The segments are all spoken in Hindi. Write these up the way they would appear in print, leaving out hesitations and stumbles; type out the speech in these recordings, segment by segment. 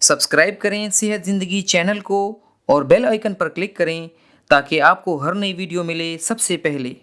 सब्सक्राइब करें सेहत ज़िंदगी चैनल को और बेल आइकन पर क्लिक करें ताकि आपको हर नई वीडियो मिले सबसे पहले।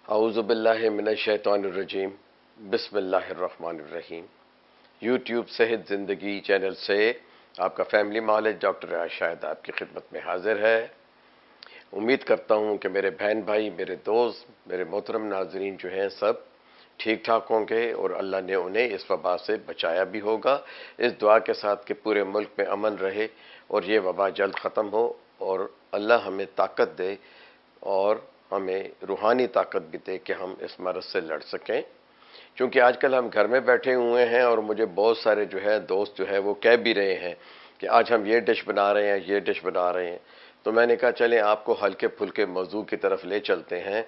औज़ुबिल्लाहिमिनश्शैतानिर्रजीम बिस्मिल्लाहिर्रहमानिर्रहीम। यूट्यूब सेहत ज़िंदगी चैनल से आपका फैमिली नॉलेज डॉक्टर शाहिद आपकी खिदमत में हाजिर है। उम्मीद करता हूँ कि मेरे बहन भाई, मेरे दोस्त, मेरे मोहतरम नाजरीन जो हैं सब ठीक ठाक होंगे और अल्लाह ने उन्हें इस वबा से बचाया भी होगा। इस दुआ के साथ कि पूरे मुल्क में अमन रहे और ये वबा जल्द ख़त्म हो और अल्लाह हमें ताकत दे और हमें रूहानी ताकत भी दे कि हम इस मर्ज़ से लड़ सकें। क्योंकि आजकल हम घर में बैठे हुए हैं और मुझे बहुत सारे जो है दोस्त जो है वो कह भी रहे हैं कि आज हम ये डिश बना रहे हैं, ये डिश बना रहे हैं। तो मैंने कहा चलें आपको हल्के फुल्के मौजू की तरफ ले चलते हैं।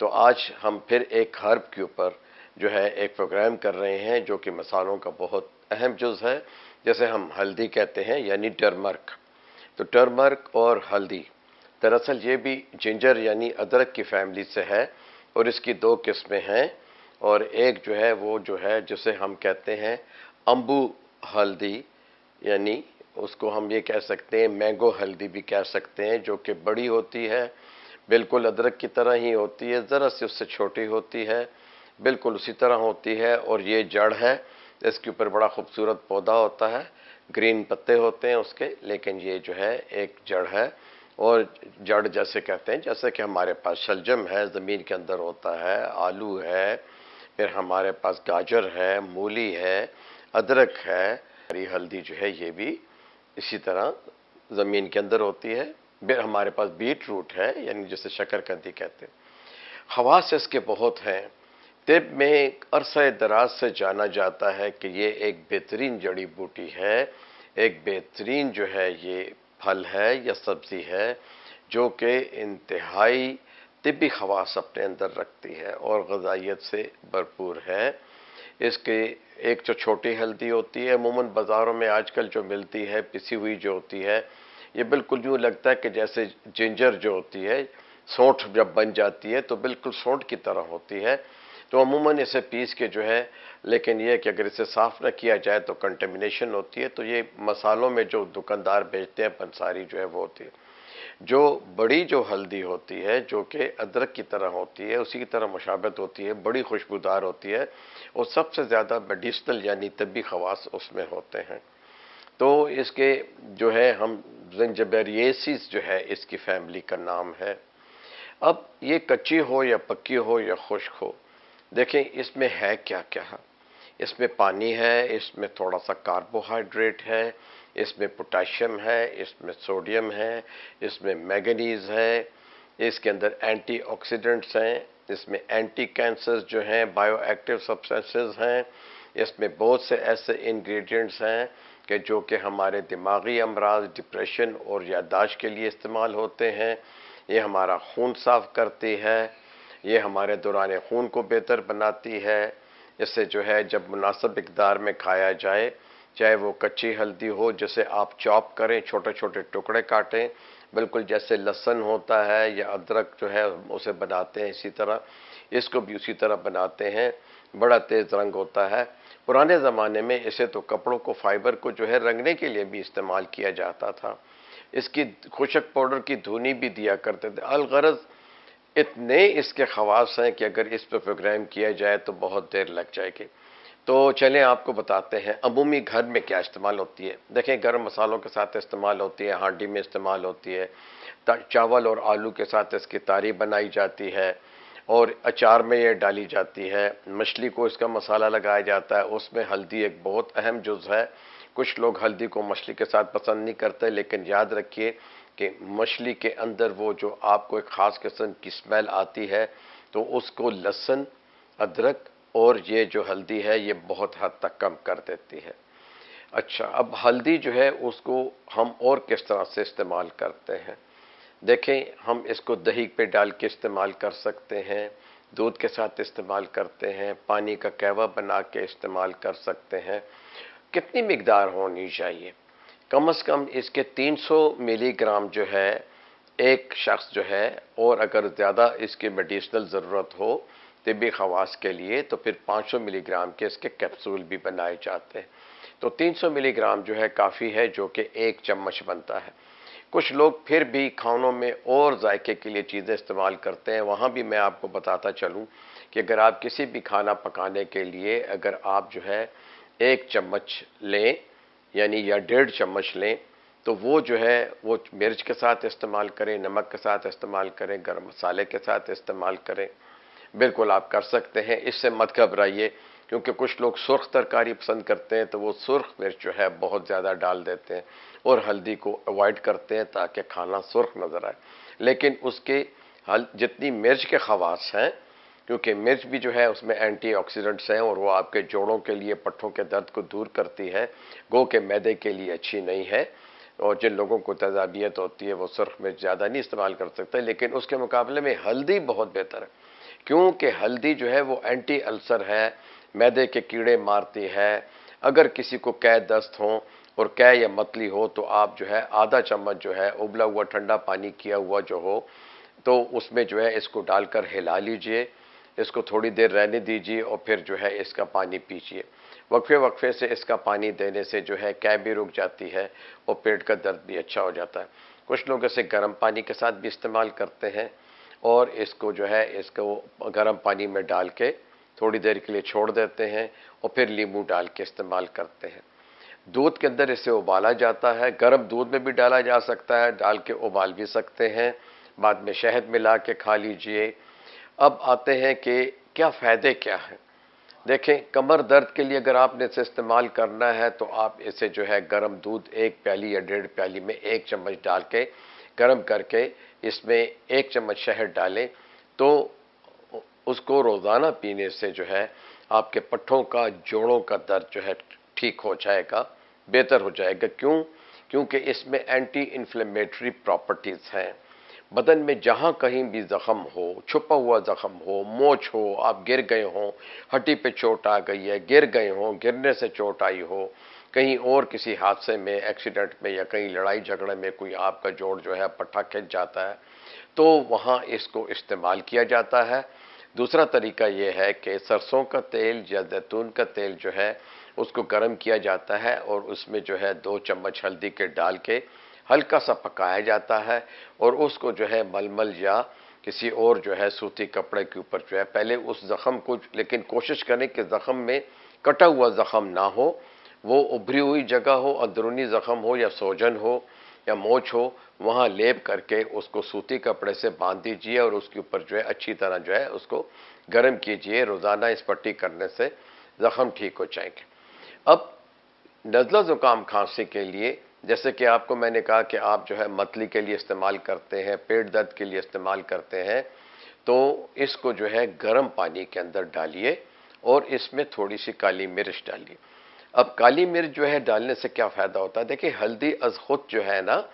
तो आज हम फिर एक हर्ब के ऊपर जो है एक प्रोग्राम कर रहे हैं जो कि मसालों का बहुत अहम जुज़ है, जैसे हम हल्दी कहते हैं यानी टर्मर्क। तो टर्मर्क और हल्दी दरअसल ये भी जिंजर यानी अदरक की फैमिली से है और इसकी दो किस्में हैं। और एक जो है वो जो है जिसे हम कहते हैं अम्बू हल्दी, यानी उसको हम ये कह सकते हैं मैंगो हल्दी भी कह सकते हैं, जो कि बड़ी होती है, बिल्कुल अदरक की तरह ही होती है, ज़रा सी उससे छोटी होती है, बिल्कुल उसी तरह होती है। और ये जड़ है, इसके ऊपर बड़ा खूबसूरत पौधा होता है, ग्रीन पत्ते होते हैं उसके, लेकिन ये जो है एक जड़ है। और जड़ जैसे कहते हैं जैसे कि हमारे पास शलजम है, ज़मीन के अंदर होता है, आलू है, फिर हमारे पास गाजर है, मूली है, अदरक है। हरी हल्दी जो है ये भी इसी तरह ज़मीन के अंदर होती है। फिर हमारे पास बीट रूट है, यानी जिसे शकरकंदी कहते हैं। खवास इसके बहुत हैं। तिब में अरसा दराज से जाना जाता है कि ये एक बेहतरीन जड़ी बूटी है, एक बेहतरीन जो है ये फल है या सब्ज़ी है, जो कि इंतहाई तिब्बी खवास अपने अंदर रखती है और ग़िज़ाइयत से भरपूर है। इसके एक जो छोटी हल्दी होती है, अमूमन बाज़ारों में आजकल जो मिलती है पिसी हुई जो होती है, ये बिल्कुल यूँ लगता है कि जैसे जिंजर जो होती है, सौंठ जब बन जाती है तो बिल्कुल सौंठ की तरह होती है। तो अमूमन इसे पीस के जो है, लेकिन यह कि अगर इसे साफ़ न किया जाए तो कंटेमिनेशन होती है। तो ये मसालों में जो दुकानदार बेचते हैं पंसारी जो है वो होती है। जो बड़ी जो हल्दी होती है, जो कि अदरक की तरह होती है, उसी की तरह मुशाबत होती है, बड़ी खुशबूदार होती है और सबसे ज़्यादा मेडिसिनल यानी तिब्बी खवास उसमें होते हैं। तो इसके जो है हम जिंजिबेरिएसिस जो है इसकी फैमिली का नाम है। अब ये कच्ची हो या पक्की हो या खुश्क हो, देखें इसमें है क्या क्या है। इसमें पानी है, इसमें थोड़ा सा कार्बोहाइड्रेट है, इसमें पोटेशियम है, इसमें सोडियम है, इसमें मैंगनीज है, इसके अंदर एंटीऑक्सीडेंट्स हैं, इसमें एंटी कैंसर जो हैं बायो एक्टिव सब्सटेंसेस हैं, इसमें बहुत से ऐसे इंग्रेडिएंट्स हैं कि जो कि हमारे दिमागी अमराज, डिप्रेशन और याददाश्त के लिए इस्तेमाल होते हैं। ये हमारा खून साफ करती है, ये हमारे दौरान खून को बेहतर बनाती है। इससे जो है जब मुनासिब मिक़दार में खाया जाए, चाहे वो कच्ची हल्दी हो जिसे आप चॉप करें, छोटे छोटे टुकड़े काटें, बिल्कुल जैसे लहसुन होता है या अदरक जो है उसे बनाते हैं, इसी तरह इसको भी उसी तरह बनाते हैं। बड़ा तेज़ रंग होता है। पुराने ज़माने में इसे तो कपड़ों को, फाइबर को जो है रंगने के लिए भी इस्तेमाल किया जाता था। इसकी खुशक पाउडर की धुनी भी दिया करते थे। अलगरज इतने इसके खवास हैं कि अगर इस पर प्रोग्राम किया जाए तो बहुत देर लग जाएगी। तो चलें आपको बताते हैं अमूमी घर में क्या इस्तेमाल होती है। देखें गर्म मसालों के साथ इस्तेमाल होती है, हांडी में इस्तेमाल होती है, चावल और आलू के साथ इसकी तारी बनाई जाती है और अचार में ये डाली जाती है। मछली को इसका मसाला लगाया जाता है, उसमें हल्दी एक बहुत अहम जुज़ है। कुछ लोग हल्दी को मछली के साथ पसंद नहीं करते, लेकिन याद रखिए कि मछली के अंदर वो जो आपको एक ख़ास किस्म की स्मेल आती है, तो उसको लहसुन, अदरक और ये जो हल्दी है ये बहुत हद तक कम कर देती है। अच्छा, अब हल्दी जो है उसको हम और किस तरह से इस्तेमाल करते हैं। देखें, हम इसको दही पे डाल के इस्तेमाल कर सकते हैं, दूध के साथ इस्तेमाल करते हैं, पानी का कहवा बना के इस्तेमाल कर सकते हैं। कितनी मिकदार होनी चाहिए? कम से कम इसके 300 मिलीग्राम जो है एक शख्स जो है, और अगर ज़्यादा इसकी मेडिसिनल ज़रूरत हो तिब्बी खवास के लिए तो फिर 500 मिलीग्राम के इसके कैप्सूल भी बनाए जाते हैं। तो 300 मिलीग्राम जो है काफ़ी है, जो कि 1 चम्मच बनता है। कुछ लोग फिर भी खानों में और जायके के लिए चीज़ें इस्तेमाल करते हैं। वहाँ भी मैं आपको बताता चलूँ कि अगर आप किसी भी खाना पकाने के लिए अगर आप जो है 1 चम्मच लें यानी या 1.5 चम्मच लें, तो वो जो है वो मिर्च के साथ इस्तेमाल करें, नमक के साथ इस्तेमाल करें, गरम मसाले के साथ इस्तेमाल करें। बिल्कुल आप कर सकते हैं, इससे मत घबराइए, क्योंकि कुछ लोग सुर्ख तरकारी पसंद करते हैं तो वो सुर्ख मिर्च जो है बहुत ज़्यादा डाल देते हैं और हल्दी को अवॉइड करते हैं ताकि खाना सुर्ख नज़र आए। लेकिन उसके जितनी मिर्च के ख़वास हैं, क्योंकि मिर्च भी जो है उसमें एंटीऑक्सीडेंट्स हैं और वो आपके जोड़ों के लिए, पट्ठों के दर्द को दूर करती है, गो के मैदे के लिए अच्छी नहीं है। और जिन लोगों को तजाबियत होती है वो सुर्ख मिर्च ज़्यादा नहीं इस्तेमाल कर सकते, लेकिन उसके मुकाबले में हल्दी बहुत बेहतर है, क्योंकि हल्दी जो है वो एंटी अल्सर है, मैदे के कीड़े मारती है। अगर किसी को कै दस्त हो और कै या मतली हो तो आप जो है आधा चम्मच जो है उबला हुआ ठंडा पानी किया हुआ जो हो तो उसमें जो है इसको डालकर हिला लीजिए, इसको थोड़ी देर रहने दीजिए और फिर जो है इसका पानी पीजिए। वक्फे वक्फे से इसका पानी देने से जो है कै भी रुक जाती है और पेट का दर्द भी अच्छा हो जाता है। कुछ लोग इसे गर्म पानी के साथ भी इस्तेमाल करते हैं और इसको जो है इसको गर्म पानी में डाल के थोड़ी देर के लिए छोड़ देते हैं और फिर नींबू डाल के इस्तेमाल करते हैं। दूध के अंदर इसे उबाला जाता है, गर्म दूध में भी डाला जा सकता है, डाल के उबाल भी सकते हैं, बाद में शहद मिला के खा लीजिए। अब आते हैं कि क्या फ़ायदे क्या हैं। देखें, कमर दर्द के लिए अगर आपने इसे इस्तेमाल करना है तो आप इसे जो है गर्म दूध 1 प्याली या 1.5 प्याली में 1 चम्मच डाल के गर्म करके इसमें 1 चम्मच शहद डालें, तो उसको रोज़ाना पीने से जो है आपके पट्ठों का, जोड़ों का दर्द जो है ठीक हो जाएगा, बेहतर हो जाएगा। क्यों? क्योंकि इसमें एंटी इन्फ्लेमेटरी प्रॉपर्टीज़ हैं। बदन में जहाँ कहीं भी ज़ख्म हो, छुपा हुआ ज़ख्म हो, मोच हो, आप गिर गए हों, हड्डी पे चोट आ गई है, गिर गए हों, गिरने से चोट आई हो, कहीं और किसी हादसे में, एक्सीडेंट में या कहीं लड़ाई झगड़े में कोई आपका जोड़ जो है पट्टा खिंच जाता है, तो वहाँ इसको इस्तेमाल किया जाता है। दूसरा तरीका ये है कि सरसों का तेल या जैतून का तेल जो है उसको गर्म किया जाता है और उसमें जो है 2 चम्मच हल्दी के डाल के हल्का सा पकाया जाता है और उसको जो है मलमल या किसी और जो है सूती कपड़े के ऊपर जो है पहले उस ज़ख्म को, लेकिन कोशिश करें कि ज़ख्म में कटा हुआ ज़ख्म ना हो, वो उभरी हुई जगह हो, अंदरूनी ज़ख्म हो या सोजन हो या मोच हो, वहाँ लेप करके उसको सूती कपड़े से बांध दीजिए और उसके ऊपर जो है अच्छी तरह जो है उसको गर्म कीजिए। रोज़ाना इस पट्टी करने से ज़ख्म ठीक हो जाएंगे। अब नज़ला ज़ुकाम खांसी के लिए, जैसे कि आपको मैंने कहा कि आप जो है मतली के लिए इस्तेमाल करते हैं, पेट दर्द के लिए इस्तेमाल करते हैं, तो इसको जो है गर्म पानी के अंदर डालिए और इसमें थोड़ी सी काली मिर्च डालिए। अब काली मिर्च जो है डालने से क्या फ़ायदा होता है? देखिए, हल्दी अज़ खुद जो है ना,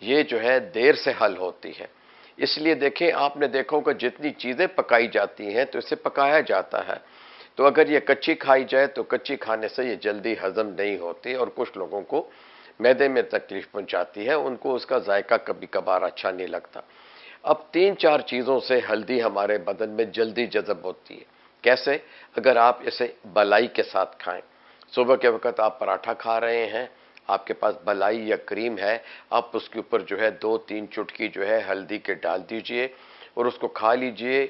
ये जो है देर से हल होती है। इसलिए देखें, आपने देखा होगा जितनी चीज़ें पकाई जाती हैं तो इसे पकाया जाता है, तो अगर ये कच्ची खाई जाए तो कच्ची खाने से ये जल्दी हज़म नहीं होती और कुछ लोगों को मैदे में तकलीफ पहुंचाती है, उनको उसका जायका कभी कभार अच्छा नहीं लगता। अब 3-4 चीज़ों से हल्दी हमारे बदन में जल्दी जज़ब होती है। कैसे? अगर आप इसे बलाई के साथ खाएं, सुबह के वक्त आप पराठा खा रहे हैं, आपके पास बलाई या क्रीम है, आप उसके ऊपर जो है 2-3 चुटकी जो है हल्दी के डाल दीजिए और उसको खा लीजिए।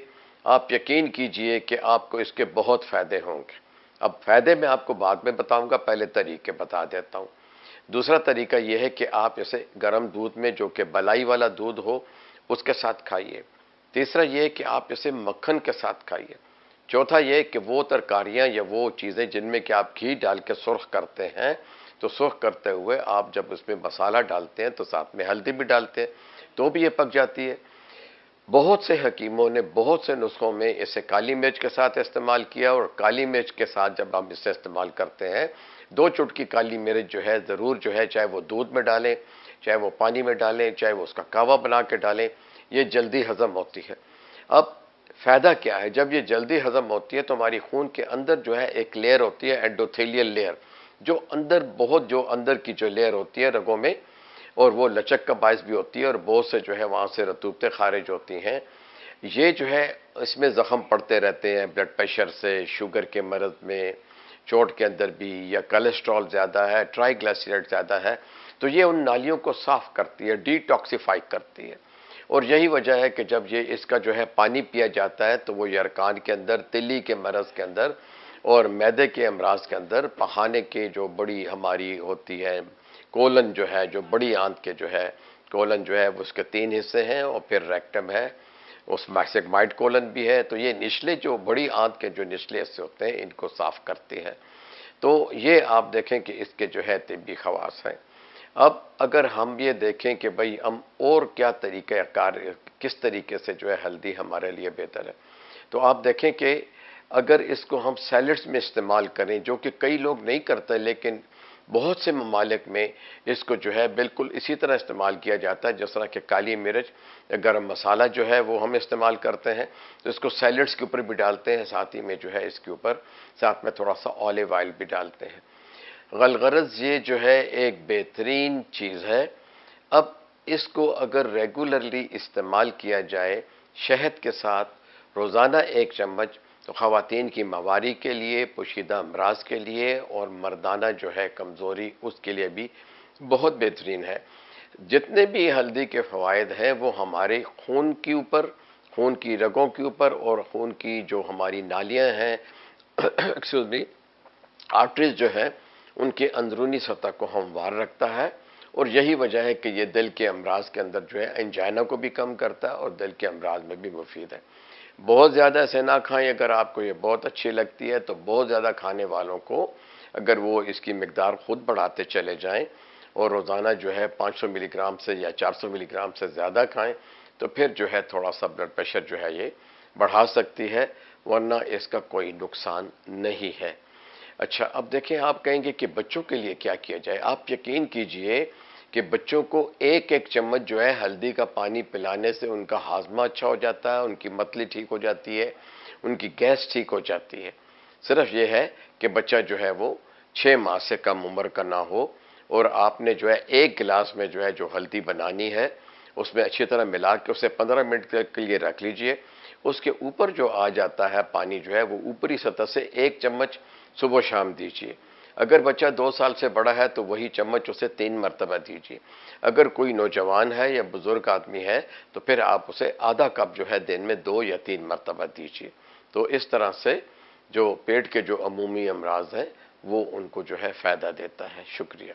आप यकीन कीजिए कि आपको इसके बहुत फ़ायदे होंगे। अब फ़ायदे मैं आपको बाद में बताऊंगा, पहले तरीके बता देता हूं। दूसरा तरीका यह है कि आप इसे गर्म दूध में, जो कि बलाई वाला दूध हो, उसके साथ खाइए। तीसरा यह है कि आप इसे मक्खन के साथ खाइए। चौथा यह कि वो तरकारियां या वो चीज़ें जिनमें कि आप घी डाल के सुर्ख करते हैं, तो सुर्ख करते हुए आप जब उसमें मसाला डालते हैं तो साथ में हल्दी भी डालते हैं, तो भी ये पक जाती है। बहुत से हकीमों ने बहुत से नुस्खों में इसे काली मिर्च के साथ इस्तेमाल किया और काली मिर्च के साथ जब हम इसे इस्तेमाल करते हैं, 2 चुटकी काली मिर्च जो है ज़रूर जो है, चाहे वो दूध में डालें, चाहे वो पानी में डालें, चाहे वो उसका कावा बना के डालें, ये जल्दी हज़म होती है। अब फ़ायदा क्या है? जब ये जल्दी हज़म होती है तो हमारी खून के अंदर जो है एक लेयर होती है, एंडोथेलियल लेयर, जो अंदर बहुत, जो अंदर की जो लेयर होती है रगों में, और वो लचक का बायस भी होती है और बहुत से जो है वहाँ से रतूबतें खारिज होती हैं। ये जो है इसमें ज़ख्म पड़ते रहते हैं ब्लड प्रेशर से, शुगर के मरज़ में, चोट के अंदर भी, या कोलेस्ट्रॉल ज़्यादा है, ट्राइग्लिसराइड ज़्यादा है, तो ये उन नालियों को साफ़ करती है, डिटॉक्सिफाई करती है। और यही वजह है कि जब ये इसका जो है पानी पिया जाता है तो वो यरकान के अंदर, तिल्ली के मरज़ के अंदर और मैदे के अमराज के अंदर, पखाने के जो बड़ी हमारी होती है, कोलन जो है, जो बड़ी आंत के जो है, कोलन जो है उसके 3 हिस्से हैं और फिर रेक्टम है, उसमें सिग्माइड कोलन भी है, तो ये निचले जो बड़ी आंत के जो निचले हिस्से होते हैं इनको साफ़ करती है। तो ये आप देखें कि इसके जो है तिब्बी खवास हैं। अब अगर हम ये देखें कि भाई हम और क्या तरीक़े कार, किस तरीके से जो है हल्दी हमारे लिए बेहतर है, तो आप देखें कि अगर इसको हम सैलड्स में इस्तेमाल करें, जो कि कई लोग नहीं करते, लेकिन बहुत से ममालिक में इसको जो है बिल्कुल इसी तरह इस्तेमाल किया जाता है जिस तरह कि काली मिर्च या गरम मसाला जो है वो हम इस्तेमाल करते हैं, तो इसको सैलड्स के ऊपर भी डालते हैं, साथ ही में जो है इसके ऊपर साथ में थोड़ा सा ऑलिव ऑयल भी डालते हैं। गलगरज ये जो है एक बेहतरीन चीज़ है। अब इसको अगर रेगुलरली इस्तेमाल किया जाए शहद के साथ, रोज़ाना 1 चम्मच, तो ख़वातीन की मवारी के लिए, पोशीदा अमराज के लिए और मर्दाना जो है कमज़ोरी, उसके लिए भी बहुत बेहतरीन है। जितने भी हल्दी के फ़वाइद हैं वो हमारे खून के ऊपर, खून की रगों के ऊपर और खून की जो हमारी नालियाँ हैं एक्सक्यूज़ मी, आर्टरीज जो है उनके अंदरूनी सतह को हमवार रखता है। और यही वजह है कि ये दिल के अमराज के अंदर जो है एंजाइना को भी कम करता है और दिल के अमराज में भी मुफीद है। बहुत ज़्यादा ऐसे ना खाएं। अगर आपको ये बहुत अच्छी लगती है तो बहुत ज़्यादा खाने वालों को अगर वो इसकी मिकदार खुद बढ़ाते चले जाएं और रोज़ाना जो है 500 मिलीग्राम से या 400 मिलीग्राम से ज़्यादा खाएं, तो फिर जो है थोड़ा सा ब्लड प्रेशर जो है ये बढ़ा सकती है, वरना इसका कोई नुकसान नहीं है। अच्छा, अब देखें, आप कहेंगे कि बच्चों के लिए क्या किया जाए। आप यकीन कीजिए कि बच्चों को 1-1 चम्मच जो है हल्दी का पानी पिलाने से उनका हाजमा अच्छा हो जाता है, उनकी मतली ठीक हो जाती है, उनकी गैस ठीक हो जाती है। सिर्फ ये है कि बच्चा जो है वो 6 माह से कम उम्र का ना हो, और आपने जो है 1 गिलास में जो है जो हल्दी बनानी है उसमें अच्छी तरह मिला के उसे 15 मिनट के लिए रख लीजिए। उसके ऊपर जो आ जाता है पानी जो है वो ऊपरी सतह से 1 चम्मच सुबह शाम दीजिए। अगर बच्चा 2 साल से बड़ा है तो वही चम्मच उसे 3 मरतबा दीजिए। अगर कोई नौजवान है या बुजुर्ग आदमी है तो फिर आप उसे आधा कप जो है दिन में 2 या 3 मरतबा दीजिए। तो इस तरह से जो पेट के जो अमूमी अमराज हैं वो उनको जो है फ़ायदा देता है। शुक्रिया।